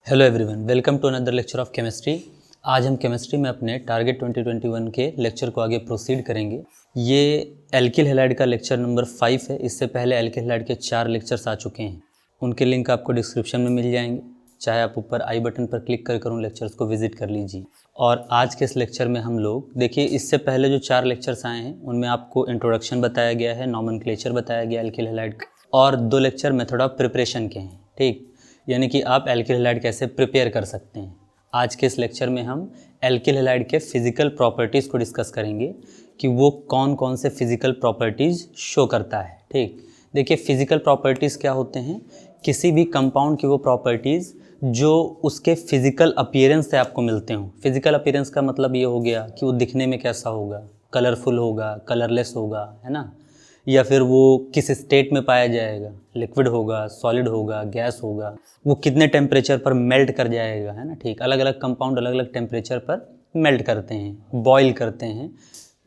Hello everyone, welcome to another lecture of chemistry. आज हम chemistry में अपने टारगेट 2021 के लेक्चर को आगे प्रोसीड करेंगे। ये एल्किल हैलाइड का लेक्चर नंबर 5 है। इससे पहले एल्किल हैलाइड के 4 लेक्चर्स आ चुके हैं, उनके लिंक आपको डिस्क्रिप्शन में मिल जाएंगे। चाहे आप ऊपर आई बटन पर क्लिक कर उन लेक्चर्स को विजिट कर लीजिए। और आज के इस लेक्चर में हम लोग देखिए, इससे पहले जो 4 लेक्चर्स आए हैं उनमें आपको इंट्रोडक्शन बताया गया है, नॉमेनक्लेचर बताया गया एल्किल हैलाइड का, और 2 लेक्चर मेथड ऑफ प्रिपरेशन के हैं। ठीक, यानी कि आप एल्किल हैलाइड कैसे प्रिपेयर कर सकते हैं। आज के इस लेक्चर में हम एल्किल हैलाइड के फिजिकल प्रॉपर्टीज़ को डिस्कस करेंगे कि वो कौन कौन से फिजिकल प्रॉपर्टीज़ शो करता है। ठीक, देखिए फिजिकल प्रॉपर्टीज़ क्या होते हैं, किसी भी कंपाउंड की वो प्रॉपर्टीज़ जो उसके फिजिकल अपीयरेंस से आपको मिलते हों। फिजिकल अपीयरेंस का मतलब ये हो गया कि वो दिखने में कैसा होगा, कलरफुल होगा, कलरलेस होगा, है ना, या फिर वो किस स्टेट में पाया जाएगा, लिक्विड होगा, सॉलिड होगा, गैस होगा, वो कितने टेम्परेचर पर मेल्ट कर जाएगा, है ना। ठीक, अलग अलग कंपाउंड अलग अलग टेम्परेचर पर मेल्ट करते हैं, बॉयल करते हैं,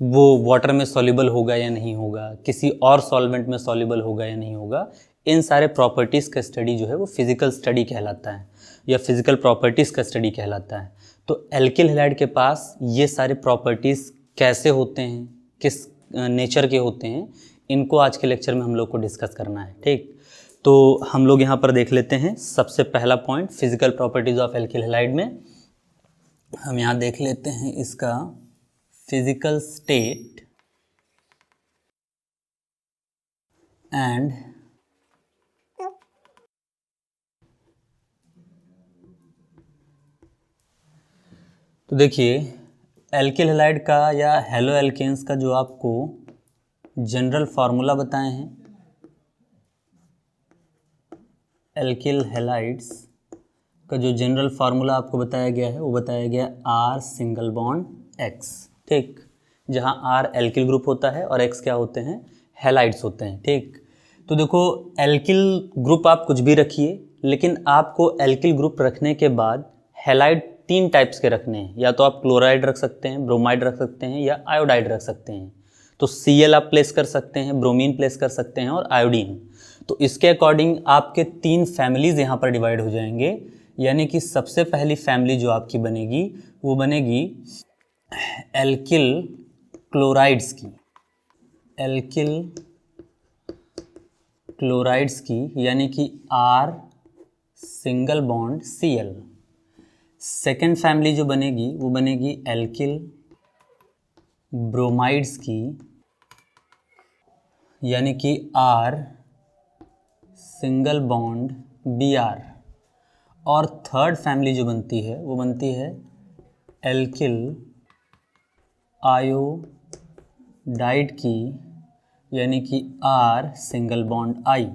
वो वाटर में सॉल्युबल होगा या नहीं होगा, किसी और सॉल्वेंट में सॉल्युबल होगा या नहीं होगा। इन सारे प्रॉपर्टीज़ का स्टडी जो है वो फिजिकल स्टडी कहलाता है या फिजिकल प्रॉपर्टीज़ का स्टडी कहलाता है। तो एल्किल हैलाइड के पास ये सारे प्रॉपर्टीज़ कैसे होते हैं, किस नेचर के होते हैं, इनको आज के लेक्चर में हम लोग को डिस्कस करना है। ठीक, तो हम लोग यहाँ पर देख लेते हैं सबसे पहला point physical properties of alkyl halide में। हम यहाँ देख लेते हैं इसका फिजिकल स्टेट एंड तो देखिए एल्किल हैलाइड का या हेलो एल्केन्स का जो आपको जनरल फार्मूला बताए हैं, एल्किल हैलाइड्स का जो जनरल फार्मूला आपको बताया गया है वो बताया गया R सिंगल बॉन्ड X। ठीक, जहाँ R एल्किल ग्रुप होता है और X क्या होते हैं, हैलाइड्स होते हैं। ठीक, तो देखो एल्किल ग्रुप आप कुछ भी रखिए, लेकिन आपको एल्किल ग्रुप रखने के बाद हैलाइड 3 टाइप्स के रखने हैं। या तो आप क्लोराइड रख सकते हैं, ब्रोमाइड रख सकते हैं, या आयोडाइड रख सकते हैं। तो Cl आप प्लेस कर सकते हैं, ब्रोमीन प्लेस कर सकते हैं, और आयोडीन। तो इसके अकॉर्डिंग आपके 3 फैमिलीज़ यहाँ पर डिवाइड हो जाएंगे। यानी कि सबसे पहली फैमिली जो आपकी बनेगी वो बनेगी एल्किल क्लोराइड्स की, एल्किल क्लोराइड्स की, यानी कि R single bond Cl। Second family जो बनेगी वो बनेगी एल्किल ब्रोमाइड्स की, यानी कि R सिंगल बॉन्ड Br। और थर्ड फैमिली जो बनती है वो बनती है एल्किल आयोडाइड की, यानी कि R सिंगल बॉन्ड I।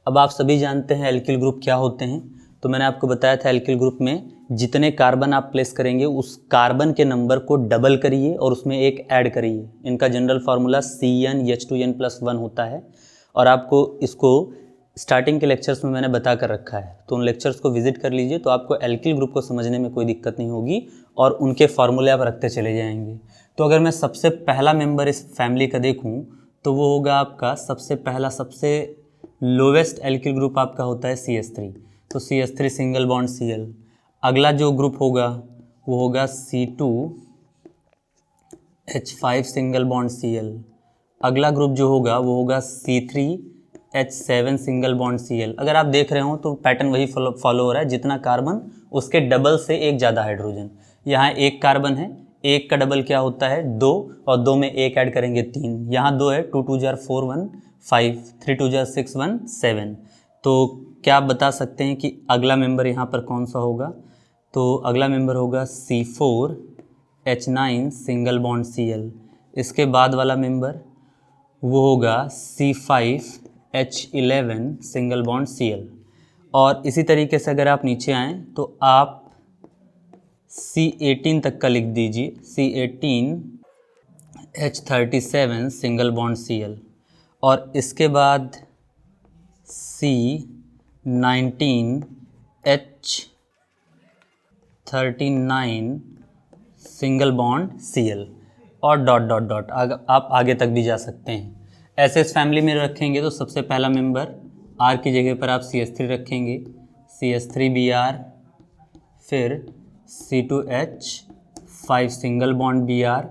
अब आप सभी जानते हैं एल्किल ग्रुप क्या होते हैं। तो मैंने आपको बताया था एल्किल ग्रुप में जितने कार्बन आप प्लेस करेंगे उस कार्बन के नंबर को डबल करिए और उसमें एक ऐड करिए। इनका जनरल फार्मूला CnH2n+1 होता है, और आपको इसको स्टार्टिंग के लेक्चर्स में मैंने बता कर रखा है। तो उन लेक्चर्स को विजिट कर लीजिए, तो आपको एल्किल ग्रुप को समझने में कोई दिक्कत नहीं होगी और उनके फार्मूले आप रखते चले जाएंगे। तो अगर मैं सबसे पहला मेंबर इस फैमिली का देखूं तो वो होगा आपका सबसे पहला, सबसे लोवेस्ट एल्किल ग्रुप आपका होता है CH3। तो CH3 सिंगल बॉन्ड Cl। अगला जो ग्रुप होगा वो होगा C2H5 सिंगल बॉन्ड Cl। अगला ग्रुप जो होगा वो होगा C3H7 सिंगल बॉन्ड Cl। अगर आप देख रहे हो तो पैटर्न वही फॉलो हो रहा है, जितना कार्बन उसके डबल से एक ज़्यादा हाइड्रोजन। यहाँ एक कार्बन है, एक का डबल क्या होता है 2, और 2 में एक ऐड करेंगे 3। यहाँ 2 है, 2 2 जार 4 1 5, 3 2 जार 6 1 7। तो क्या आप बता सकते हैं कि अगला मेंबर यहाँ पर कौन सा होगा? तो अगला मेंबर होगा C4H9 सिंगल बॉन्ड Cl। इसके बाद वाला मेंबर वो होगा C5H11 सिंगल बॉन्ड Cl। और इसी तरीके से अगर आप नीचे आएँ तो आप C18 तक का लिख दीजिए, C18H37 सिंगल बॉन्ड Cl। और इसके बाद C19H39 सिंगल बॉन्ड Cl, और डॉट डॉट डॉट आप आगे तक भी जा सकते हैं। ऐसे इस फैमिली में रखेंगे तो सबसे पहला मेंबर R की जगह पर आप CH3 रखेंगे, CH3Br, फिर C2H, 5 single bond Br,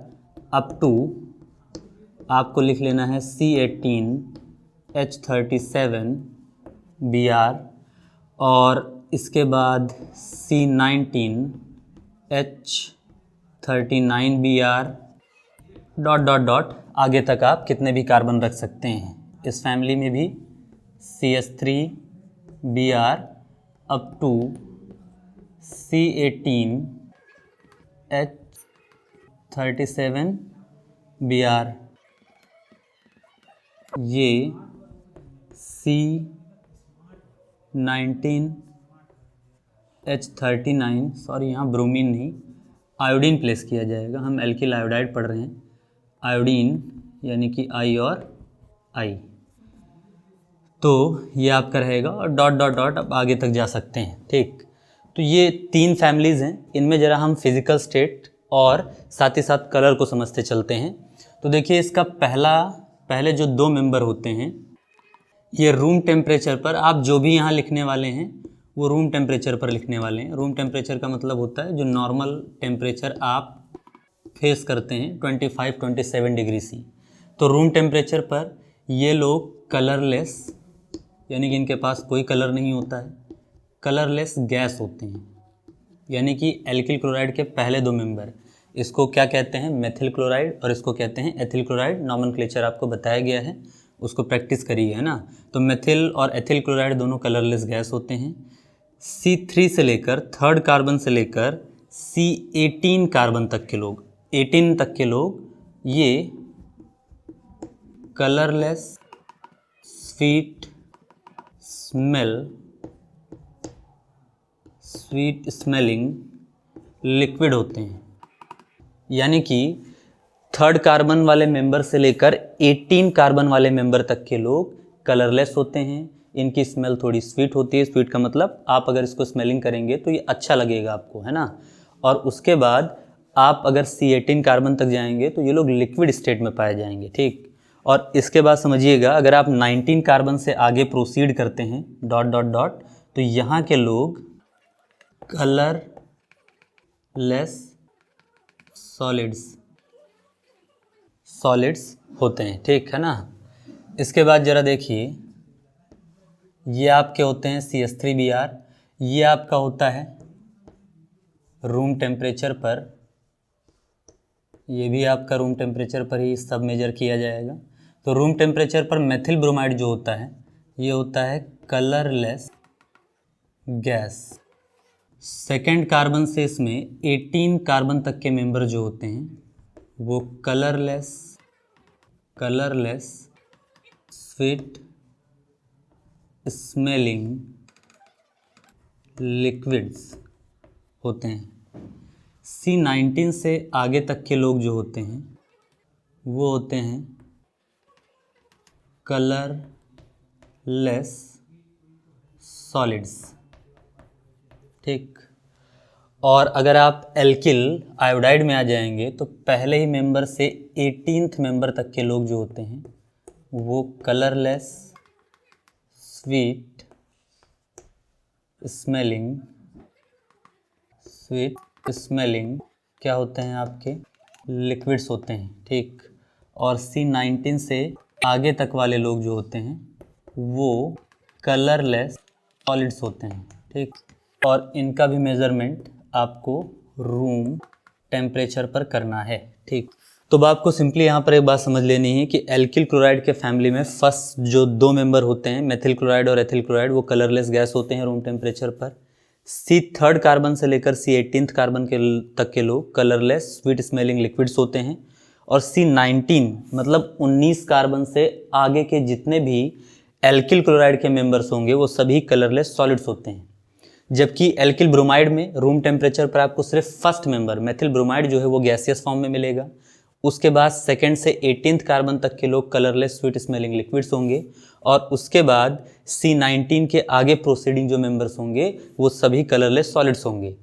up to आपको लिख लेना है C18H37Br, और इसके बाद C19H39Br, डॉट डॉट डॉट आगे तक आप कितने भी कार्बन रख सकते हैं। इस फैमिली में भी CH3Br अप टू C18H37Br, ये C19H39, सॉरी यहाँ ब्रोमीन नहीं, आयोडीन प्लेस किया जाएगा। हम एल्किल आयोडाइड पढ़ रहे हैं, आयोडीन यानी कि आई और आई, तो ये आपका रहेगा, और डॉट डॉट डॉट अब आगे तक जा सकते हैं। ठीक, तो ये 3 फैमिलीज़ हैं। इनमें ज़रा हम फिज़िकल स्टेट और साथ ही साथ कलर को समझते चलते हैं। तो देखिए, इसका पहले जो 2 मेंबर होते हैं, ये रूम टेम्परेचर पर आप जो भी यहाँ लिखने वाले हैं वो रूम टेम्परेचर पर लिखने वाले हैं। रूम टेम्परेचर का मतलब होता है जो नॉर्मल टेम्परेचर आप फेस करते हैं 25-27 डिग्री सी। तो रूम टेम्परेचर पर ये लोग कलरलेस, यानी कि इनके पास कोई कलर नहीं होता है, कलरलेस गैस होते हैं। यानी कि एल्किल क्लोराइड के पहले 2 मेंबर, इसको क्या कहते हैं, मेथिल क्लोराइड, और इसको कहते हैं एथिल क्लोराइड। नॉमेनक्लेचर आपको बताया गया है, उसको प्रैक्टिस करिए, है ना। तो मेथिल और एथिल क्लोराइड दोनों कलरलेस गैस होते हैं। C3 से लेकर 3rd कार्बन से लेकर C18 कार्बन तक के लोग, 18 तक के लोग ये कलरलेस स्वीट स्मेलिंग लिक्विड होते हैं। यानी कि 3rd कार्बन वाले मेंबर से लेकर 18 कार्बन वाले मेंबर तक के लोग कलरलेस होते हैं। इनकी स्मेल थोड़ी स्वीट होती है। स्वीट का मतलब आप अगर इसको स्मेलिंग करेंगे तो ये अच्छा लगेगा आपको, है ना। और उसके बाद आप अगर C18 कार्बन तक जाएंगे तो ये लोग लिक्विड स्टेट में पाए जाएंगे। ठीक, और इसके बाद समझिएगा, अगर आप 19 कार्बन से आगे प्रोसीड करते हैं डॉट डॉट डॉट, तो यहाँ के लोग कलरलेस सॉलिड्स होते हैं। ठीक है ना। इसके बाद ज़रा देखिए, ये आपके होते हैं CH3Br, ये आपका होता है रूम टेम्परेचर पर, ये भी आपका रूम टेम्परेचर पर ही सब मेजर किया जाएगा। तो रूम टेम्परेचर पर मेथिल ब्रोमाइड जो होता है, ये होता है कलरलेस गैस। 2nd कार्बन से इसमें 18 कार्बन तक के मेंबर जो होते हैं वो कलरलेस स्वीट स्मेलिंग लिक्विड्स होते हैं। C19 से आगे तक के लोग जो होते हैं वो होते हैं कलरलेस सॉलिड्स। ठीक, और अगर आप एल्किल आयोडाइड में आ जाएंगे तो पहले ही मेंबर से 18th मेंबर तक के लोग जो होते हैं वो कलरलेस स्वीट स्मेलिंग क्या होते हैं, आपके लिक्विड्स होते हैं। ठीक, और C19 से आगे तक वाले लोग जो होते हैं वो कलरलेस सॉलिड्स होते हैं। ठीक, और इनका भी मेज़रमेंट आपको रूम टेम्परेचर पर करना है। ठीक, तो आपको सिंपली यहाँ पर एक बात समझ लेनी है कि एल्किल क्लोराइड के फैमिली में फर्स्ट जो 2 मेंबर होते हैं, मेथिल क्लोराइड और एथिल क्लोराइड, वो कलरलेस गैस होते हैं रूम टेम्परेचर पर। C3rd कार्बन से लेकर C18th कार्बन के तक के लोग कलरलेस स्वीट स्मेलिंग लिक्विड्स होते हैं। और C19 मतलब 19 कार्बन से आगे के जितने भी एल्किल क्लोराइड के मेंबर्स होंगे वो सभी कलरलेस सॉलिड्स होते हैं। जबकि एल्किल ब्रोमाइड में रूम टेम्परेचर पर आपको सिर्फ फर्स्ट मेंबर मेथिल ब्रोमाइड जो है वो गैसियस फॉर्म में मिलेगा। उसके बाद 2nd से 18th कार्बन तक के लोग कलरलेस स्वीट स्मेलिंग लिक्विड्स होंगे। और उसके बाद C19 के आगे प्रोसीडिंग जो मेंबर्स होंगे वो सभी कलरलेस सॉलिड्स होंगे।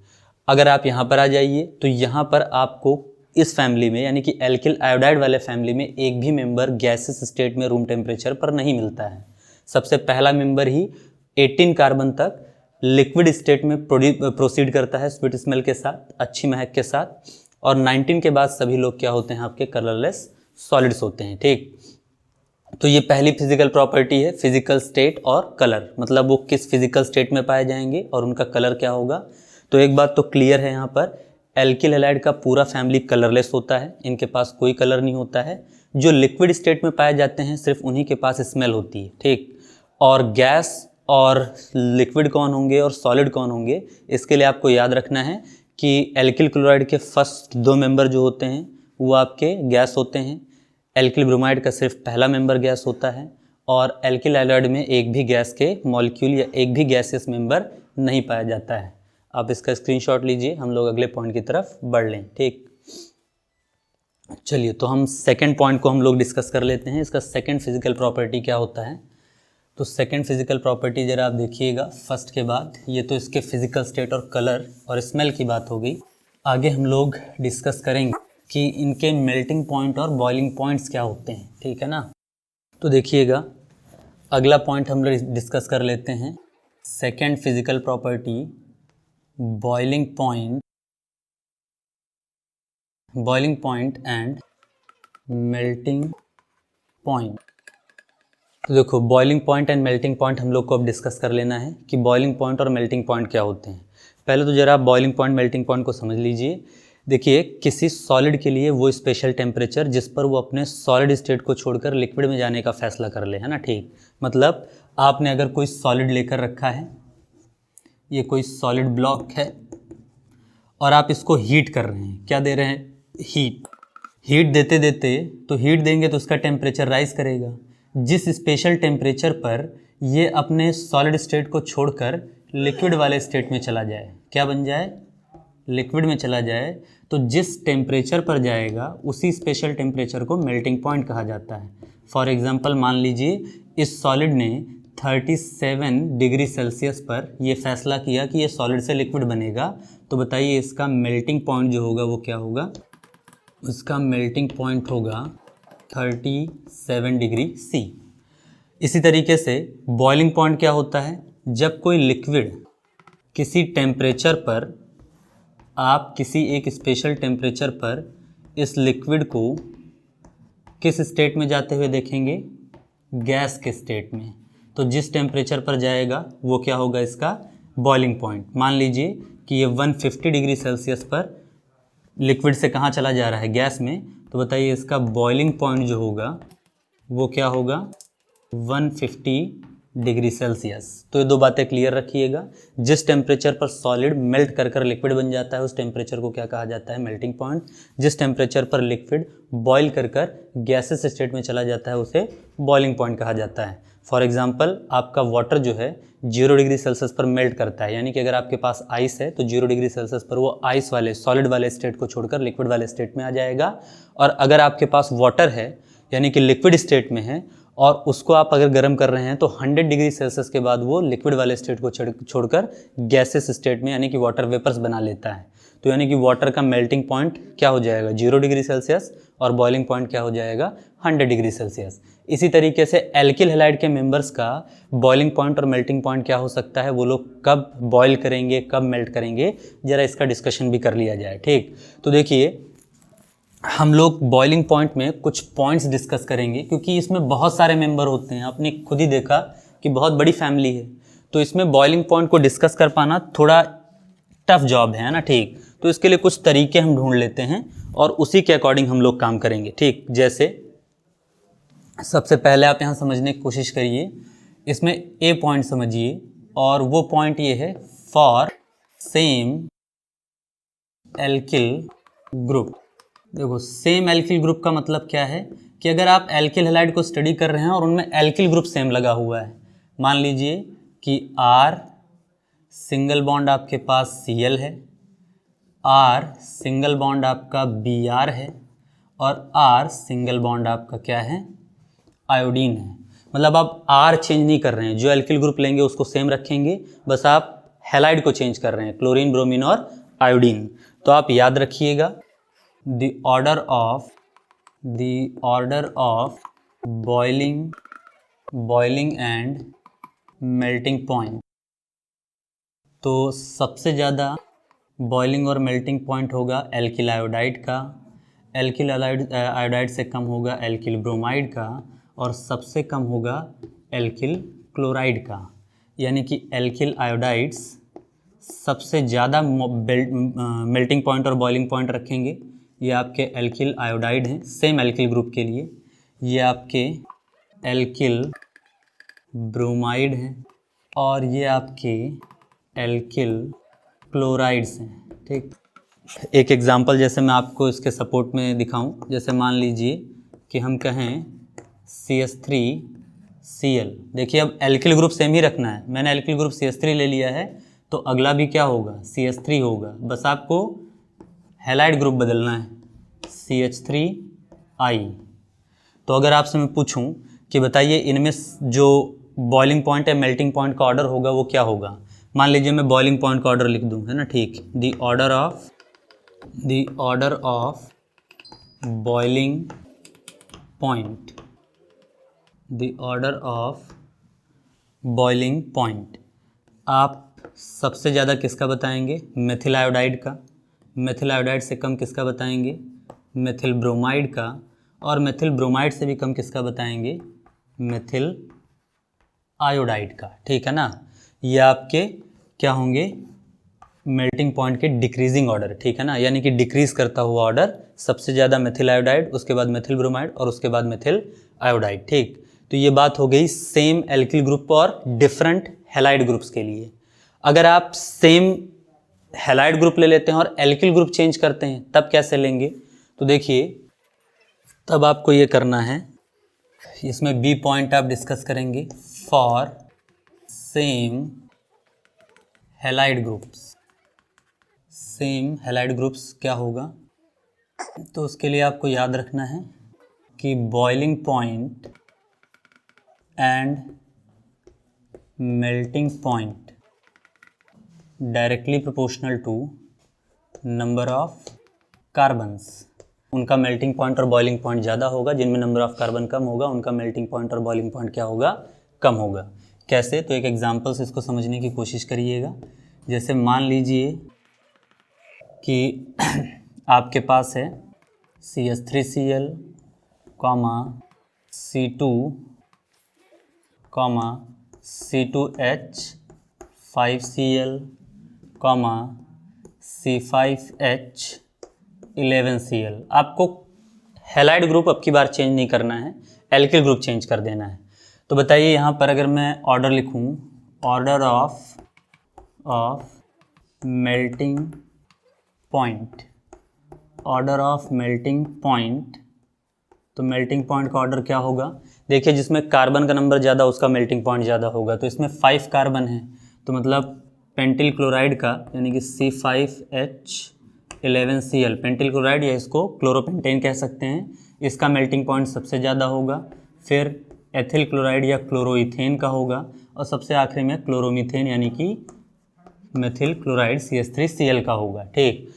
अगर आप यहाँ पर आ जाइए तो यहाँ पर आपको इस फैमिली में यानी कि एल्किल आयोडाइड वाले फैमिली में एक भी मेंबर गैसेस स्टेट में रूम टेम्परेचर पर नहीं मिलता है। सबसे पहला मेंबर ही 18 कार्बन तक लिक्विड स्टेट में प्रोसीड करता है स्वीट स्मेल के साथ, अच्छी महक के साथ, और 19 के बाद सभी लोग क्या होते हैं आपके कलरलेस सॉलिड्स होते हैं। ठीक, तो ये पहली फिजिकल प्रॉपर्टी है, फिजिकल स्टेट और कलर, मतलब वो किस फिजिकल स्टेट में पाए जाएंगे और उनका कलर क्या होगा। तो एक बात तो क्लियर है यहाँ पर, एल्किल हैलाइड का पूरा फैमिली कलरलेस होता है, इनके पास कोई कलर नहीं होता है। जो लिक्विड स्टेट में पाए जाते हैं सिर्फ उन्हीं के पास स्मेल होती है। ठीक, और गैस और लिक्विड कौन होंगे और सॉलिड कौन होंगे, इसके लिए आपको याद रखना है कि एल्किल क्लोराइड के फर्स्ट 2 मेंबर जो होते हैं वो आपके गैस होते हैं, एल्किल ब्रोमाइड का सिर्फ पहला मेंबर गैस होता है, और एल्किल हैलाइड में एक भी गैस के मॉलिक्यूल या एक भी गैसियस मेंबर नहीं पाया जाता है। आप इसका स्क्रीनशॉट लीजिए, हम लोग अगले पॉइंट की तरफ बढ़ लें। ठीक, चलिए तो हम सेकंड पॉइंट को हम लोग डिस्कस कर लेते हैं, इसका सेकंड फिजिकल प्रॉपर्टी क्या होता है। तो सेकंड फिजिकल प्रॉपर्टी जरा आप देखिएगा फर्स्ट के बाद, ये तो इसके फिजिकल स्टेट और कलर और स्मेल की बात हो गई। आगे हम लोग डिस्कस करेंगे कि इनके मेल्टिंग पॉइंट और बॉइलिंग पॉइंट्स क्या होते हैं। ठीक है ना, तो देखिएगा अगला पॉइंट हम लोग डिस्कस कर लेते हैं, second physical property boiling point and melting point. तो देखो boiling point and melting point हम लोग को अब डिस्कस कर लेना है कि बॉइलिंग पॉइंट और मेल्टिंग पॉइंट क्या होते हैं। पहले तो जरा आप बॉइलिंग पॉइंट मेल्टिंग पॉइंट को समझ लीजिए। देखिए किसी सॉलिड के लिए वो स्पेशल टेम्परेचर जिस पर वो अपने सॉलिड स्टेट को छोड़कर लिक्विड में जाने का फैसला कर ले, है ना। ठीक, मतलब आपने अगर कोई सॉलिड लेकर रखा है, ये कोई सॉलिड ब्लॉक है और आप इसको हीट कर रहे हैं, क्या दे रहे हैं, हीट देते देते, तो हीट देंगे तो उसका टेम्परेचर राइज करेगा। जिस स्पेशल टेम्परेचर पर ये अपने सॉलिड स्टेट को छोड़कर लिक्विड वाले स्टेट में चला जाए, क्या बन जाए, लिक्विड में चला जाए, तो जिस टेम्परेचर पर जाएगा उसी स्पेशल टेम्परेचर को मेल्टिंग पॉइंट कहा जाता है। फॉर एग्जांपल मान लीजिए इस सॉलिड ने 37 डिग्री सेल्सियस पर यह फैसला किया कि ये सॉलिड से लिक्विड बनेगा, तो बताइए इसका मेल्टिंग पॉइंट जो होगा वो क्या होगा, उसका मेल्टिंग पॉइंट होगा 37 डिग्री सी। इसी तरीके से बॉइलिंग पॉइंट क्या होता है, जब कोई लिक्विड किसी टेम्परेचर पर, आप किसी एक स्पेशल टेम्परेचर पर इस लिक्विड को किस स्टेट में जाते हुए देखेंगे, गैस के स्टेट में, तो जिस टेम्परेचर पर जाएगा वो क्या होगा, इसका बॉइलिंग पॉइंट। मान लीजिए कि ये 150 डिग्री सेल्सियस पर लिक्विड से कहाँ चला जा रहा है, गैस में, तो बताइए इसका बॉइलिंग पॉइंट जो होगा वो क्या होगा, 150 डिग्री सेल्सियस। तो ये 2 बातें क्लियर रखिएगा, जिस टेम्परेचर पर सॉलिड मेल्ट कर कर लिक्विड बन जाता है उस टेम्परेचर को क्या कहा जाता है, मेल्टिंग पॉइंट। जिस टेम्परेचर पर लिक्विड बॉयल कर कर गैसेस स्टेट में चला जाता है उसे बॉइलिंग पॉइंट कहा जाता है। फॉर एग्जाम्पल आपका वाटर जो है 0 डिग्री सेल्सियस पर मेल्ट करता है, यानी कि अगर आपके पास आइस है तो 0 डिग्री सेल्सियस पर वो आइस वाले सॉलिड वाले स्टेट को छोड़कर लिक्विड वाले स्टेट में आ जाएगा। और अगर आपके पास वाटर है यानी कि लिक्विड स्टेट में है और उसको आप अगर गर्म कर रहे हैं तो 100 डिग्री सेल्सियस के बाद वो लिक्विड वाले स्टेट को छोड़कर गैसेस स्टेट में यानी कि वाटर वेपर्स बना लेता है। तो यानी कि वाटर का मेल्टिंग पॉइंट क्या हो जाएगा, 0 डिग्री सेल्सियस, और बॉइलिंग पॉइंट क्या हो जाएगा, 100 डिग्री सेल्सियस। इसी तरीके से एल्किल हैलाइड के मेंबर्स का बॉइलिंग पॉइंट और मेल्टिंग पॉइंट क्या हो सकता है, वो लोग कब बॉयल करेंगे कब मेल्ट करेंगे, जरा इसका डिस्कशन भी कर लिया जाए। ठीक, तो देखिए हम लोग बॉइलिंग पॉइंट में कुछ पॉइंट्स डिस्कस करेंगे क्योंकि इसमें बहुत सारे मेंबर होते हैं, आपने खुद ही देखा कि बहुत बड़ी फैमिली है, तो इसमें बॉइलिंग पॉइंट को डिस्कस कर पाना थोड़ा टफ जॉब है ना। ठीक, तो इसके लिए कुछ तरीके हम ढूंढ लेते हैं और उसी के अकॉर्डिंग हम लोग काम करेंगे। ठीक, जैसे सबसे पहले आप यहाँ समझने की कोशिश करिए, इसमें ए पॉइंट समझिए और वो पॉइंट ये है, फॉर सेम एल्किल ग्रुप। देखो सेम एल्किल ग्रुप का मतलब क्या है कि अगर आप एल्किल हैलाइड को स्टडी कर रहे हैं और उनमें एल्किल ग्रुप सेम लगा हुआ है, मान लीजिए कि R सिंगल बॉन्ड आपके पास Cl है, R सिंगल बॉन्ड आपका Br है और R सिंगल बॉन्ड आपका क्या है, आयोडीन है। मतलब आप R चेंज नहीं कर रहे हैं, जो एल्किल ग्रुप लेंगे उसको सेम रखेंगे, बस आप हैलाइड को चेंज कर रहे हैं, क्लोरीन ब्रोमीन और आयोडीन। तो आप याद रखिएगा the order of boiling and melting point, तो सबसे ज़्यादा बॉइलिंग और मेल्टिंग पॉइंट होगा एल्किल आयोडाइड का, एल्किल आयोडाइड से कम होगा एल्किल ब्रोमाइड का, और सबसे कम होगा एल्किल क्लोराइड का। यानी कि एल्किल आयोडाइड्स सबसे ज़्यादा मेल्टिंग पॉइंट और बॉइलिंग पॉइंट रखेंगे। ये आपके एल्किल आयोडाइड हैं सेम एल्किल ग्रुप के लिए। ये आपके एल्किल ब्रोमाइड हैं और ये आपके एल्किल क्लोराइड्स हैं। ठीक, एक एग्जांपल जैसे मैं आपको इसके सपोर्ट में दिखाऊं, जैसे मान लीजिए कि हम कहें CH3Cl। देखिए अब एल्किल ग्रुप सेम ही रखना है, मैंने एल्किल ग्रुप CH3 ले लिया है तो अगला भी क्या होगा, CH3 होगा। बस आपको हैलाइड ग्रुप बदलना है, CH3I। तो अगर आपसे मैं पूछूं कि बताइए इनमें जो बॉइलिंग पॉइंट या मेल्टिंग पॉइंट का ऑर्डर होगा वो क्या होगा। मान लीजिए मैं बॉइलिंग पॉइंट का ऑर्डर लिख दूं, है ना। ठीक, the order of boiling point, the order of boiling point आप सबसे ज़्यादा किसका बताएंगे, मेथिल आयोडाइड का। मेथिल आयोडाइड से कम किसका बताएंगे, मेथिल ब्रोमाइड का। और मेथिल ब्रोमाइड से भी कम किसका बताएंगे, मेथिल आयोडाइड का। ठीक है ना। ये आपके क्या होंगे, मेल्टिंग पॉइंट के डिक्रीजिंग ऑर्डर। ठीक है ना, यानी कि डिक्रीज करता हुआ ऑर्डर, सबसे ज़्यादा मेथिल आयोडाइड, उसके बाद मेथिल ब्रोमाइड और उसके बाद मेथिल आयोडाइड। ठीक, तो ये बात हो गई सेम एल्किल ग्रुप और डिफरेंट हैलाइड ग्रुप्स के लिए। अगर आप सेम हैलाइड ग्रुप ले लेते हैं और एल्किल ग्रुप चेंज करते हैं तब कैसे लेंगे, तो देखिए तब आपको ये करना है, इसमें बी पॉइंट आप डिस्कस करेंगे for same halide groups. Same halide groups क्या होगा, तो उसके लिए आपको याद रखना है कि boiling point and melting point directly proportional to number of carbons. उनका मेल्टिंग पॉइंट और बॉइलिंग पॉइंट ज़्यादा होगा, जिनमें नंबर ऑफ कार्बन कम होगा उनका मेल्टिंग पॉइंट और बॉइलिंग पॉइंट क्या होगा, कम होगा। कैसे, तो एक एग्जांपल से इसको समझने की कोशिश करिएगा। जैसे मान लीजिए कि आपके पास है CH3Cl, C2, C2H5Cl, C5H11Cl। आपको हैलाइड ग्रुप अब की बार चेंज नहीं करना है, एल्किल ग्रुप चेंज कर देना है। तो बताइए यहाँ पर अगर मैं ऑर्डर लिखूँ, order of melting point, order of melting point, तो मेल्टिंग पॉइंट का ऑर्डर क्या होगा, देखिए जिसमें कार्बन का नंबर ज़्यादा उसका मेल्टिंग पॉइंट ज़्यादा होगा। तो इसमें 5 कार्बन है, तो मतलब पेंटिल क्लोराइड का यानी कि C5H11Cl पेंटिल क्लोराइड, या इसको क्लोरोपेंटेन कह सकते हैं, इसका मेल्टिंग पॉइंट सबसे ज़्यादा होगा। फिर एथिल क्लोराइड या क्लोरोइथेन का होगा, और सबसे आखिरी में क्लोरोमीथेन यानी कि मेथिल क्लोराइड CH3Cl का होगा। ठीक,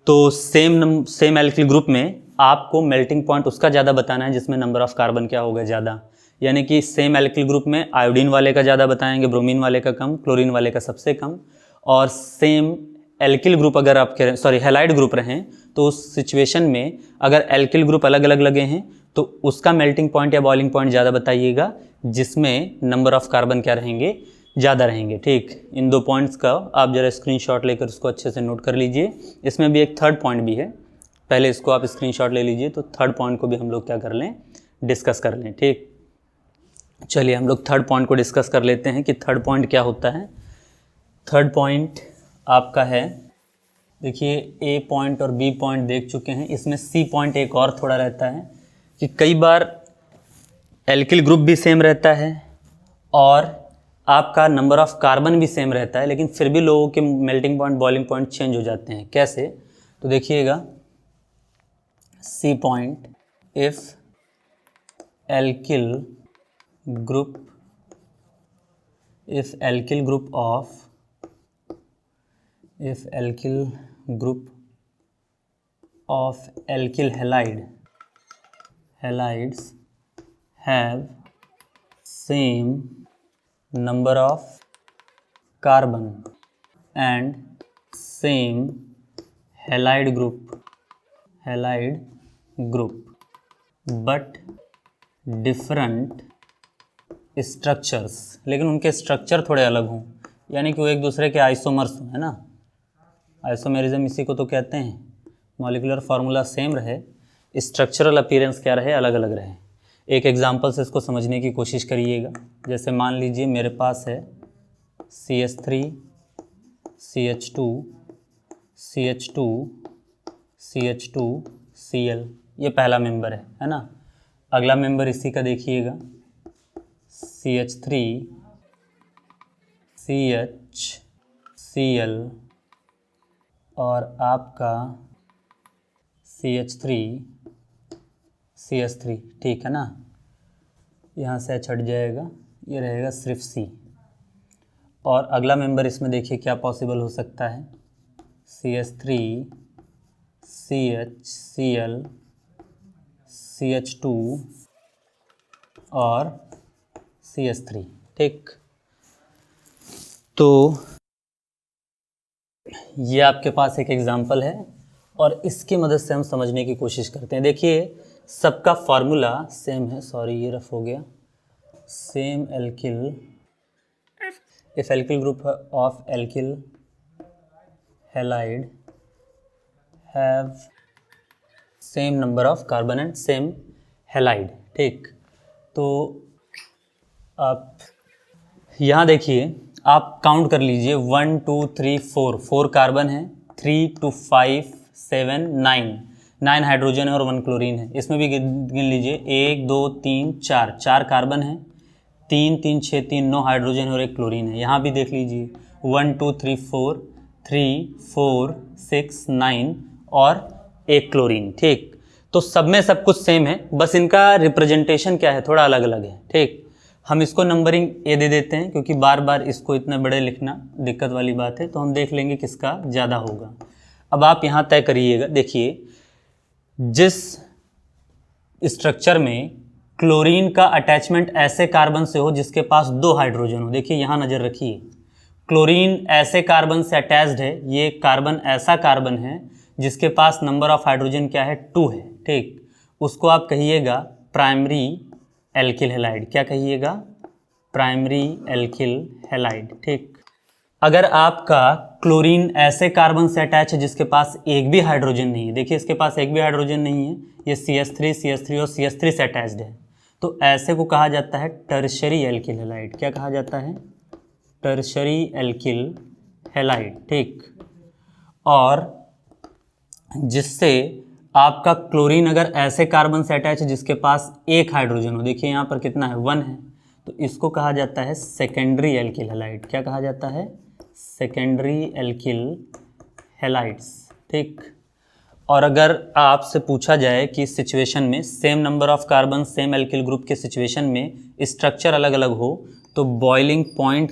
तो सेम एल्किल ग्रुप में आपको मेल्टिंग पॉइंट उसका ज़्यादा बताना है जिसमें नंबर ऑफ कार्बन क्या होगा, ज़्यादा। यानी कि सेम एल्किल ग्रुप में आयोडीन वाले का ज़्यादा बताएंगे, ब्रोमीन वाले का कम, क्लोरीन वाले का सबसे कम। और सेम एल्किल ग्रुप अगर आप हैलाइड ग्रुप रहें तो उस सिचुएशन में अगर एल्किल ग्रुप अलग अलग लगे हैं तो उसका मेल्टिंग पॉइंट या बॉइलिंग पॉइंट ज़्यादा बताइएगा जिसमें नंबर ऑफ कार्बन क्या रहेंगे, ज़्यादा रहेंगे। ठीक, इन 2 पॉइंट्स का आप ज़रा स्क्रीनशॉट लेकर उसको अच्छे से नोट कर लीजिए। इसमें भी एक थर्ड पॉइंट भी है, पहले इसको आप स्क्रीनशॉट ले लीजिए, तो थर्ड पॉइंट को भी हम लोग क्या कर लें, डिस्कस कर लें। ठीक, चलिए हम लोग थर्ड पॉइंट को डिस्कस कर लेते हैं कि थर्ड पॉइंट क्या होता है। थर्ड पॉइंट आपका है, देखिए ए पॉइंट और बी पॉइंट देख चुके हैं, इसमें सी पॉइंट एक और थोड़ा रहता है कि कई बार एल्किल ग्रुप भी सेम रहता है और आपका नंबर ऑफ कार्बन भी सेम रहता है, लेकिन फिर भी लोगों के melting point boiling point change हो जाते हैं। कैसे, तो देखिएगा C point, if alkyl group of alkyl halides have same number of carbon and same halide group but different structures, लेकिन उनके स्ट्रक्चर थोड़े अलग हों, यानी कि वो एक दूसरे के आइसोमर्स हैं ना, आइसोमेरिज्म इसी को तो कहते हैं। मॉलिक्यूलर फार्मूला सेम रहे, स्ट्रक्चरल अपीयरेंस क्या रहे, अलग अलग रहे। एक एग्जांपल से इसको समझने की कोशिश करिएगा। जैसे मान लीजिए मेरे पास है CH3 CH2 CH2 CH2 Cl, ये पहला मेंबर है ना। अगला मेंबर इसी का देखिएगा CH3 CHCl और आपका CH3 CH3, ठीक है ना। यहाँ से H हट जाएगा, ये रहेगा सिर्फ C। और अगला मेंबर इसमें देखिए क्या पॉसिबल हो सकता है, CH3 CHCl CH2 और CH3, ठीक। तो ये आपके पास एक एग्जांपल है और इसकी मदद से हम समझने की कोशिश करते हैं। देखिए सबका फार्मूला सेम है, सॉरी ये रफ हो गया। Same alkyl, if alkyl group of alkyl halide have same number of carbon and same halide, ठीक। तो आप यहाँ देखिए, आप काउंट कर लीजिए 1 2 3 4 कार्बन है, 3 2 5 7 9 हाइड्रोजन है और 1 क्लोरीन है। इसमें भी गिन लीजिए 1 2 3 4 कार्बन है, 3 3 6 3 9 हाइड्रोजन है और 1 क्लोरीन है। यहाँ भी देख लीजिए 1 2 3 4 6 9 और 1 क्लोरीन, ठीक। तो सब में सब कुछ सेम है, बस इनका रिप्रेजेंटेशन क्या है, थोड़ा अलग अलग है, ठीक। हम इसको नंबरिंग ए दे देते हैं क्योंकि बार बार इसको इतने बड़े लिखना दिक्कत वाली बात है, तो हम देख लेंगे किसका ज़्यादा होगा। अब आप यहाँ तय करिएगा। देखिए जिस स्ट्रक्चर में क्लोरीन का अटैचमेंट ऐसे कार्बन से हो जिसके पास 2 हाइड्रोजन हो, देखिए यहाँ नज़र रखिए, क्लोरीन ऐसे कार्बन से अटैच्ड है, ये कार्बन ऐसा कार्बन है जिसके पास नंबर ऑफ हाइड्रोजन क्या है, 2 है, ठीक। उसको आप कहिएगा प्राइमरी एल्किल हैलाइड, क्या कहिएगा, प्राइमरी एल्किल हैलाइड, ठीक। अगर आपका क्लोरीन ऐसे कार्बन से अटैच है जिसके पास एक भी हाइड्रोजन नहीं है, देखिए इसके पास एक भी हाइड्रोजन नहीं है, ये CH3 और CH3 से अटैच्ड है, तो ऐसे को कहा जाता है टर्शरी एल्किल हैलाइड। क्या कहा जाता है, टर्शरी एल्किल हैलाइड, ठीक। और जिससे आपका क्लोरीन अगर ऐसे कार्बन से अटैच है जिसके पास एक हाइड्रोजन हो, देखिए यहाँ पर कितना है, 1 है, तो इसको कहा जाता है सेकेंडरी एल्किल हैलाइड। क्या कहा जाता है, सेकेंडरी एल्किल हैलाइड्स, ठीक। और अगर आपसे पूछा जाए कि इस सिचुएशन में same number of carbon same alkyl group के सिचुएशन में स्ट्रक्चर अलग अलग हो, तो बॉइलिंग पॉइंट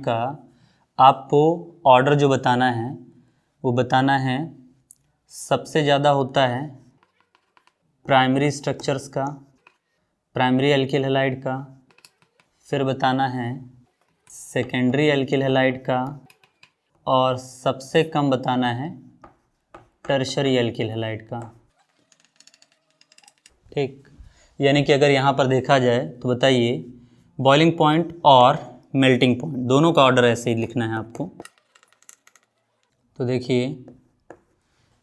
का आपको ऑर्डर जो बताना है वो बताना है, सबसे ज़्यादा होता है प्राइमरी स्ट्रक्चर्स का, प्राइमरी एल्किल हैलाइड का, फिर बताना है सेकेंडरी एल्किल हैलाइड का, और सबसे कम बताना है टर्शरी एल्किल हैलाइड का, ठीक। यानी कि अगर यहाँ पर देखा जाए तो बताइए बॉइलिंग पॉइंट और मेल्टिंग पॉइंट दोनों का ऑर्डर ऐसे ही लिखना है आपको। तो देखिए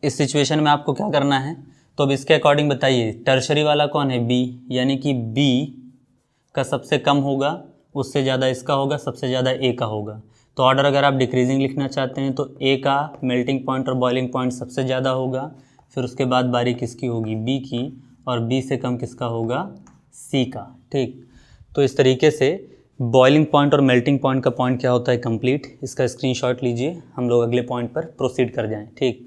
इस सिचुएशन में आपको क्या करना है, तो अब इसके अकॉर्डिंग बताइए टर्शरी वाला कौन है, बी, यानी कि बी का सबसे कम होगा, उससे ज़्यादा इसका होगा, सबसे ज़्यादा ए का होगा। तो ऑर्डर अगर आप डिक्रीजिंग लिखना चाहते हैं तो ए का मेल्टिंग पॉइंट और बॉइलिंग पॉइंट सबसे ज़्यादा होगा, फिर उसके बाद बारी किसकी होगी, बी की, और बी से कम किसका होगा, सी का, ठीक। तो इस तरीके से बॉइलिंग पॉइंट और मेल्टिंग पॉइंट का पॉइंट क्या होता है, कंप्लीट। इसका स्क्रीनशॉट लीजिए, हम लोग अगले पॉइंट पर प्रोसीड कर जाएं, ठीक।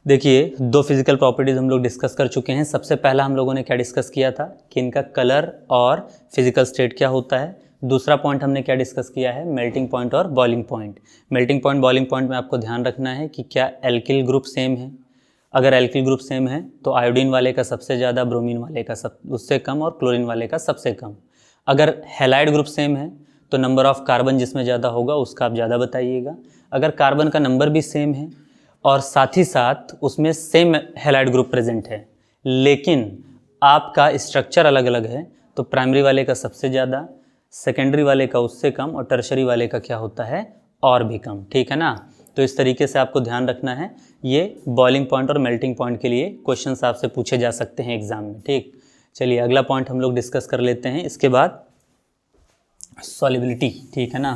देखिए 2 फिजिकल प्रॉपर्टीज़ हम लोग डिस्कस कर चुके हैं। सबसे पहला हम लोगों ने क्या डिस्कस किया था कि इनका कलर और फिजिकल स्टेट क्या होता है। दूसरा पॉइंट हमने क्या डिस्कस किया है, मेल्टिंग पॉइंट और boiling point. Melting point boiling point में आपको ध्यान रखना है कि क्या एल्किल ग्रुप सेम है। अगर एल्किल ग्रुप सेम है तो आयोडीन वाले का सबसे ज़्यादा, ब्रोमीन वाले का उससे कम और क्लोरीन वाले का सबसे कम। अगर हैलाइड ग्रुप सेम है तो नंबर ऑफ कार्बन जिसमें ज़्यादा होगा उसका आप ज़्यादा बताइएगा। अगर कार्बन का नंबर भी सेम है और साथ ही साथ उसमें सेम हैलाइड ग्रुप प्रेजेंट है लेकिन आपका स्ट्रक्चर अलग अलग है तो प्राइमरी वाले का सबसे ज़्यादा, सेकेंडरी वाले का उससे कम और टर्शरी वाले का क्या होता है और भी कम। ठीक है ना। तो इस तरीके से आपको ध्यान रखना है। ये बॉइलिंग पॉइंट और मेल्टिंग पॉइंट के लिए क्वेश्चंस आपसे पूछे जा सकते हैं एग्जाम में। ठीक, चलिए अगला पॉइंट हम लोग डिस्कस कर लेते हैं। इसके बाद सॉल्युबिलिटी। ठीक है ना।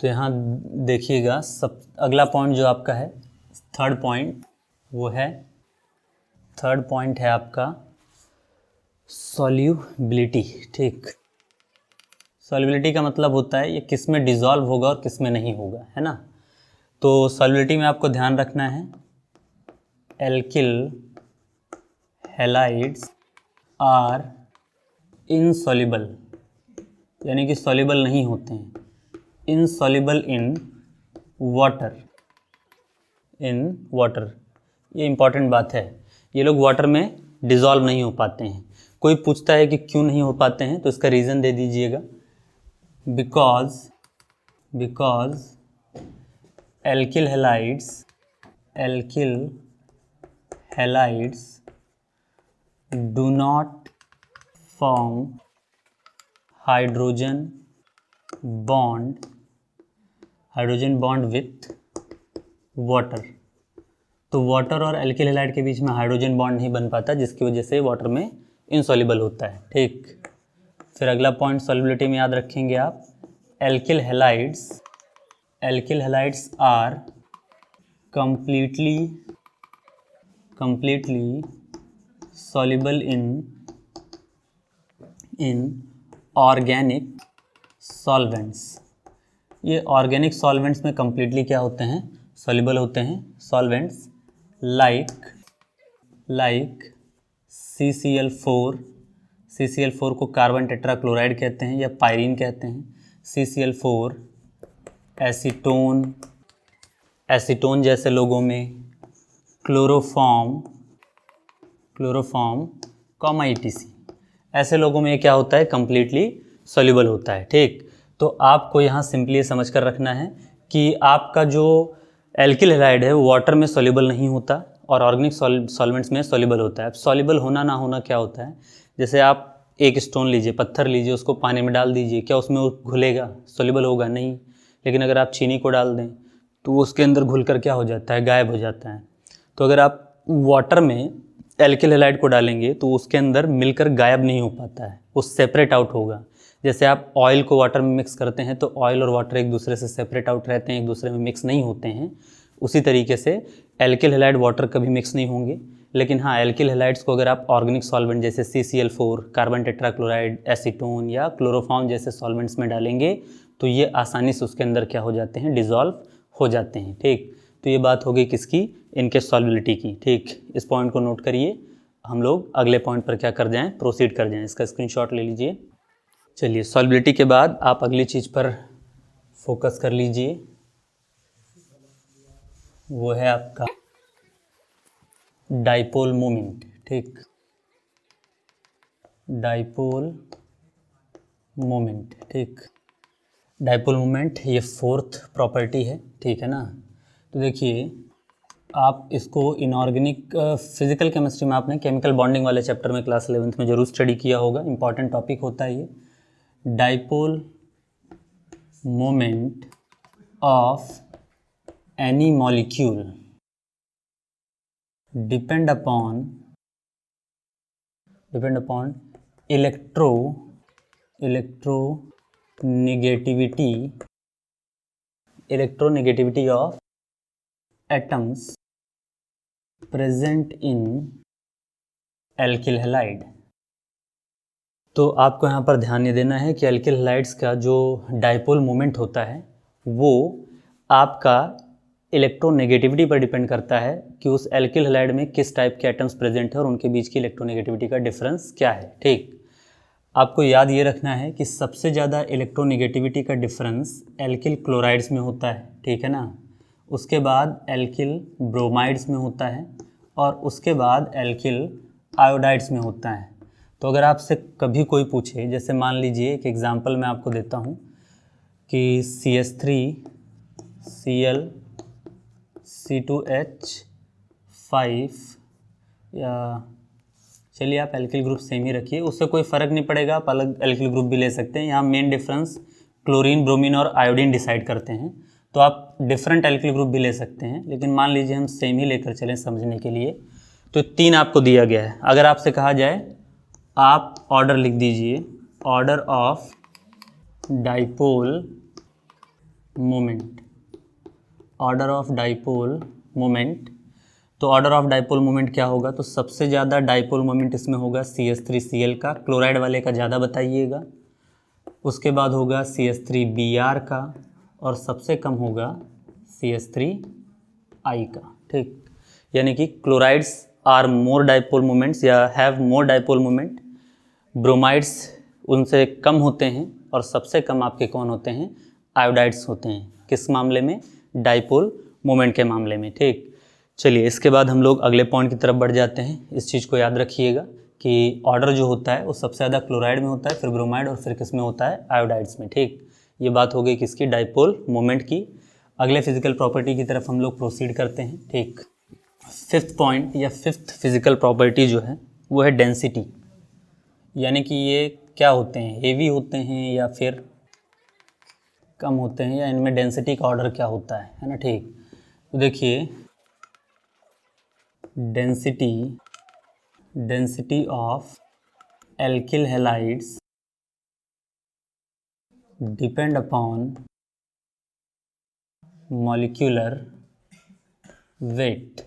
तो यहाँ देखिएगा, सब अगला पॉइंट जो आपका है थर्ड पॉइंट, वो है थर्ड पॉइंट है आपका सॉल्युबिलिटी। ठीक, सॉल्युबिलिटी का मतलब होता है ये किस में डिज़ोल्व होगा और किस में नहीं होगा, है ना। तो सॉल्युबिलिटी में आपको ध्यान रखना है एल्किल हैलाइड्स आर इनसॉल्युबल, यानी कि सॉल्युबल नहीं होते हैं, insoluble in water, in water. ये इंपॉर्टेंट बात है, ये लोग वाटर में डिज़ोल्व नहीं हो पाते हैं। कोई पूछता है कि क्यों नहीं हो पाते हैं तो इसका रीज़न दे दीजिएगा, because alkyl halides do not form hydrogen bond with water. तो वाटर और एल्किल हैलाइड के बीच में हाइड्रोजन बॉन्ड नहीं बन पाता, जिसकी वजह से वाटर में इनसॉल्युबल होता है। ठीक, फिर अगला पॉइंट सॉल्युबिलिटी में याद रखेंगे आप, alkyl halides are completely soluble in organic solvents। ये ऑर्गेनिक सॉल्वेंट्स में कम्प्लीटली क्या होते हैं, सॉल्युबल होते हैं। सॉल्वेंट्स लाइक CCl4 को कार्बन टेट्राक्लोराइड कहते हैं या पायरीन कहते हैं। CCl4, एसीटोन जैसे लोगों में, क्लोरोफॉर्म, ETC, ऐसे लोगों में क्या होता है, कम्प्लीटली सॉल्युबल होता है। ठीक, तो आपको यहाँ सिंपली समझ कर रखना है कि आपका जो एल्किल हैलाइड है वो वाटर में सॉल्युबल नहीं होता और ऑर्गेनिक सॉल्वेंट्स में सॉल्युबल होता है। अब सॉल्युबल होना ना होना क्या होता है, जैसे आप एक स्टोन लीजिए, पत्थर लीजिए, उसको पानी में डाल दीजिए, क्या उसमें वो घुलेगा, सॉल्युबल होगा नहीं। लेकिन अगर आप चीनी को डाल दें तो वो उसके अंदर घुलकर क्या हो जाता है, गायब हो जाता है। तो अगर आप वाटर में एल्किल हैलाइड को डालेंगे तो उसके अंदर मिलकर गायब नहीं हो पाता है, वो सेपरेट आउट होगा। जैसे आप ऑयल को वाटर में मिक्स करते हैं तो ऑयल और वाटर एक दूसरे से सेपरेट आउट रहते हैं, एक दूसरे में मिक्स नहीं होते हैं। उसी तरीके से एल्किल हैलाइड वाटर कभी मिक्स नहीं होंगे। लेकिन हाँ, एल्किल हैलाइड्स को अगर आप ऑर्गेनिक सॉल्वेंट जैसे CCl4, कार्बन टेट्राक्लोराइड, एसीटोन या क्लोरोफॉर्म जैसे सॉल्वेंट्स में डालेंगे तो ये आसानी से उसके अंदर क्या हो जाते हैं, डिज़ोल्व हो जाते हैं। ठीक, तो ये बात हो गई किसकी, इनके सॉल्युबिलिटी की। ठीक, इस पॉइंट को नोट करिए। हम लोग अगले पॉइंट पर क्या कर जाएं, प्रोसीड कर जाएं। इसका स्क्रीनशॉट ले लीजिए। चलिए, सॉल्युबिलिटी के बाद आप अगली चीज़ पर फोकस कर लीजिए, वो है आपका डाइपोल मोमेंट। ठीक, डाइपोल मोमेंट। ठीक, डाइपोल मोमेंट ये फोर्थ प्रॉपर्टी है। ठीक है ना। तो देखिए, आप इसको इनऑर्गेनिक फिजिकल केमिस्ट्री में आपने केमिकल बॉन्डिंग वाले चैप्टर में क्लास 11th में जरूर स्टडी किया होगा, इंपॉर्टेंट टॉपिक होता है ये। Dipole moment of any molecule depend upon electronegativity of atoms present in alkyl halide. तो आपको यहाँ पर ध्यान ये देना है कि एल्किल हैलाइड्स का जो डाइपोल मोमेंट होता है वो आपका इलेक्ट्रोनेगेटिविटी पर डिपेंड करता है कि उस एल्किल हैलाइड में किस टाइप के एटम्स प्रेजेंट है और उनके बीच की इलेक्ट्रोनेगेटिविटी का डिफरेंस क्या है। ठीक, आपको याद ये रखना है कि सबसे ज़्यादा इलेक्ट्रोनेगेटिविटी का डिफरेंस एल्किल क्लोराइड्स में होता है। ठीक है ना। उसके बाद एल्किल ब्रोमाइड्स में होता है और उसके बाद एल्किल आयोडाइड्स में होता है। तो अगर आपसे कभी कोई पूछे, जैसे मान लीजिए एक एग्जांपल मैं आपको देता हूँ कि CH3Cl C2H5 या चलिए आप एल्किल ग्रुप सेम ही रखिए, उससे कोई फ़र्क नहीं पड़ेगा, आप अलग एल्किल ग्रुप भी ले सकते हैं। यहाँ मेन डिफरेंस क्लोरीन, ब्रोमीन और आयोडीन डिसाइड करते हैं, तो आप डिफरेंट एल्किल ग्रुप भी ले सकते हैं, लेकिन मान लीजिए हम सेम ही लेकर चलें समझने के लिए। तो 3 आपको दिया गया है। अगर आपसे कहा जाए आप ऑर्डर लिख दीजिए, order of dipole moment, order of dipole moment. तो ऑर्डर ऑफ डाइपोल मोमेंट क्या होगा? तो सबसे ज़्यादा डाइपोल मोमेंट इसमें होगा CH3Cl का, क्लोराइड वाले का ज़्यादा बताइएगा। उसके बाद होगा CH3Br का और सबसे कम होगा CH3I का। ठीक, यानी कि chlorides are more dipole moments या have more dipole moment, bromides उनसे कम होते हैं और सबसे कम आपके कौन होते हैं? आयोडाइड्स होते हैं। किस मामले में? डाइपोल मोमेंट के मामले में। ठीक, चलिए इसके बाद हम लोग अगले पॉइंट की तरफ बढ़ जाते हैं। इस चीज़ को याद रखिएगा कि ऑर्डर जो होता है वो सबसे ज़्यादा क्लोराइड में होता है, फिर ब्रोमाइड और फिर किस में होता है? आयोडाइड्स में। ठीक, ये बात हो गई किसकी? डाइपोल मोमेंट की। अगले फिजिकल प्रॉपर्टी की तरफ हम लोग प्रोसीड करते हैं। ठीक, 5th पॉइंट या 5th फिजिकल प्रॉपर्टी जो है वो है डेंसिटी, यानी कि ये क्या होते हैं? हेवी होते हैं या फिर कम होते हैं, या इनमें डेंसिटी का ऑर्डर क्या होता है ना? ठीक, तो देखिए density of alkyl halides depend upon molecular weight.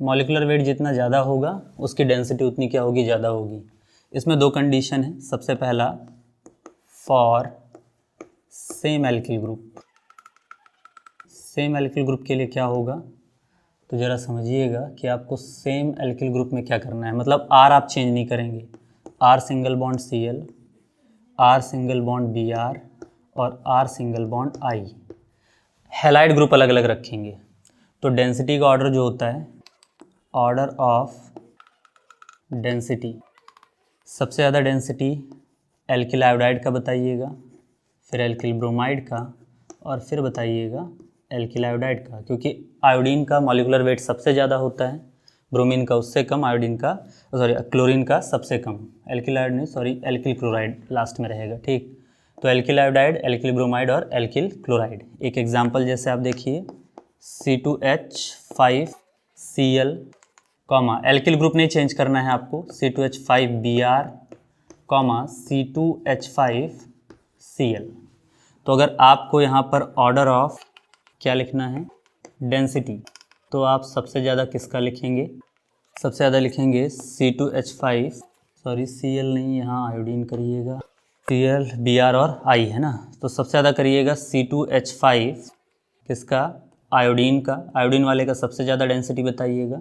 Molecular weight जितना ज़्यादा होगा उसकी डेंसिटी उतनी क्या होगी? ज़्यादा होगी। इसमें 2 कंडीशन है। सबसे पहला, for same alkyl group. Same alkyl group के लिए क्या होगा? तो ज़रा समझिएगा कि आपको सेम एल्किल ग्रुप में क्या करना है। मतलब R आप चेंज नहीं करेंगे, R single bond Cl, R single bond Br और R single bond I। Halide group अलग अलग रखेंगे। तो डेंसिटी का ऑर्डर जो होता है, ऑर्डर ऑफ डेंसिटी, सबसे ज़्यादा डेंसिटी एल्किल आयोडाइड का बताइएगा, फिर एल्किल ब्रोमाइड का और फिर बताइएगा एल्किल आयोडाइड का, क्योंकि आयोडीन का मॉलिक्यूलर वेट सबसे ज़्यादा होता है, ब्रोमीन का उससे कम, आयोडीन का क्लोरीन का सबसे कम। एल्किल आयोड नहीं, सॉरी एल्किल क्लोराइड लास्ट में रहेगा। ठीक, तो एल्किल आयोडाइड, एल्किल ब्रोमाइड और एल्किल क्लोराइड। एक एग्जांपल जैसे आप देखिए C2H5Cl, एल्किल ग्रुप नहीं चेंज करना है आपको, C2H5Br, C2H5Cl। तो अगर आपको यहाँ पर ऑर्डर ऑफ क्या लिखना है? डेंसिटी, तो आप सबसे ज़्यादा किसका लिखेंगे? सबसे ज़्यादा लिखेंगे C2H5, सॉरी Cl नहीं, यहाँ आयोडीन करिएगा, Cl, Br और I है ना, तो सबसे ज़्यादा करिएगा C2H5 किसका? आयोडीन का। आयोडीन वाले का सबसे ज़्यादा डेंसिटी बताइएगा,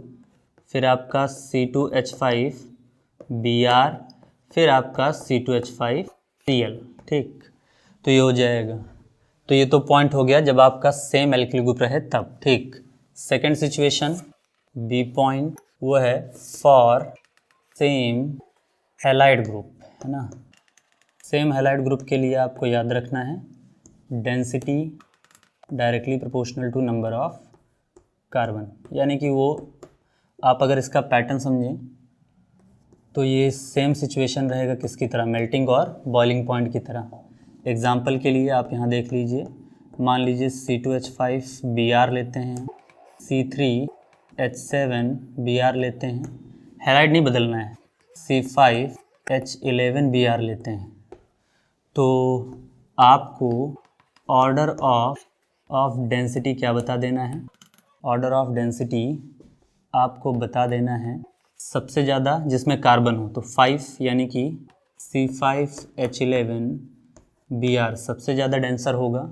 फिर आपका C2H5Br, फिर आपका C2H5Cl। ठीक, तो ये हो जाएगा। तो ये तो पॉइंट हो गया जब आपका सेम एल्किल ग्रुप रहे तब। ठीक, सेकंड सिचुएशन बी पॉइंट, वो है फॉर सेम हैलाइड ग्रुप, है ना। सेम हैलाइड ग्रुप के लिए आपको याद रखना है density directly proportional to number of carbon, यानी कि वो आप अगर इसका पैटर्न समझें तो ये सेम सिचुएशन रहेगा किसकी तरह? मेल्टिंग और बॉइलिंग पॉइंट की तरह। एग्जाम्पल के लिए आप यहाँ देख लीजिए, मान लीजिए C2H5Br लेते हैं, C3H7Br लेते हैं, हैलाइड नहीं बदलना है, C5H11Br लेते हैं, तो आपको ऑर्डर ऑफ डेंसिटी क्या बता देना है? ऑर्डर ऑफ डेंसिटी आपको बता देना है सबसे ज़्यादा जिसमें कार्बन हो, तो 5 यानी कि C5H11Br सबसे ज़्यादा डेंसर होगा।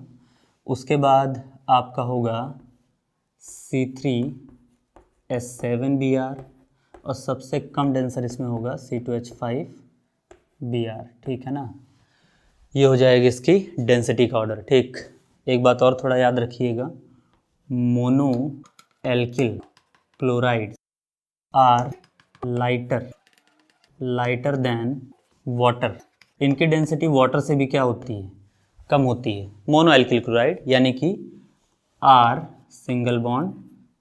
उसके बाद आपका होगा C3H7Br और सबसे कम डेंसर इसमें होगा C2H5Br। ठीक है ना, ये हो जाएगी इसकी डेंसिटी का ऑर्डर। ठीक, एक बात और थोड़ा याद रखिएगा, mono alkyl chloride are lighter than water. इनकी डेंसिटी वाटर से भी क्या होती है, कम होती है। मोनो एल्किल क्लोराइड यानी कि आर सिंगल बॉन्ड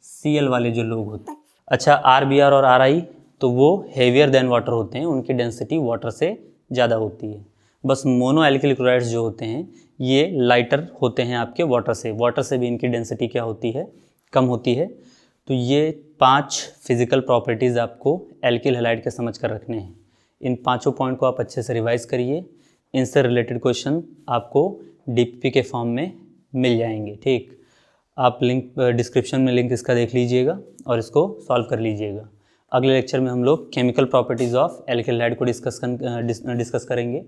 Cl वाले जो लोग होते हैं। अच्छा, Rbr और Ri तो वो हेवियर देन वाटर होते हैं, उनकी डेंसिटी वाटर से ज़्यादा होती है। बस मोनो एल्किल क्लोराइड्स जो होते हैं ये लाइटर होते हैं आपके वाटर से भी इनकी डेंसिटी क्या होती है, कम होती है। तो ये 5 फिजिकल प्रॉपर्टीज़ आपको एल्किल हैलाइड के समझ कर रखने हैं। इन पांचों पॉइंट को आप अच्छे से रिवाइज करिए। इनसे रिलेटेड क्वेश्चन आपको डीपीपी के फॉर्म में मिल जाएंगे। ठीक, आप लिंक डिस्क्रिप्शन में लिंक इसका देख लीजिएगा और इसको सॉल्व कर लीजिएगा। अगले लेक्चर में हम लोग chemical properties of alkyl halide को डिस्कस करेंगे।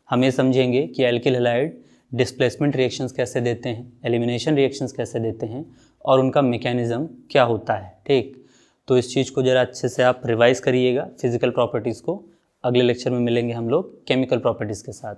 हम ये समझेंगे कि एल्किल हैलाइड डिस्प्लेसमेंट रिएक्शंस कैसे देते हैं, एलिमिनेशन रिएक्शंस कैसे देते हैं और उनका मैकेनिज़्म क्या होता है। ठीक, तो इस चीज़ को ज़रा अच्छे से आप रिवाइज करिएगा फिजिकल प्रॉपर्टीज़ को। अगले लेक्चर में मिलेंगे हम लोग केमिकल प्रॉपर्टीज़ के साथ।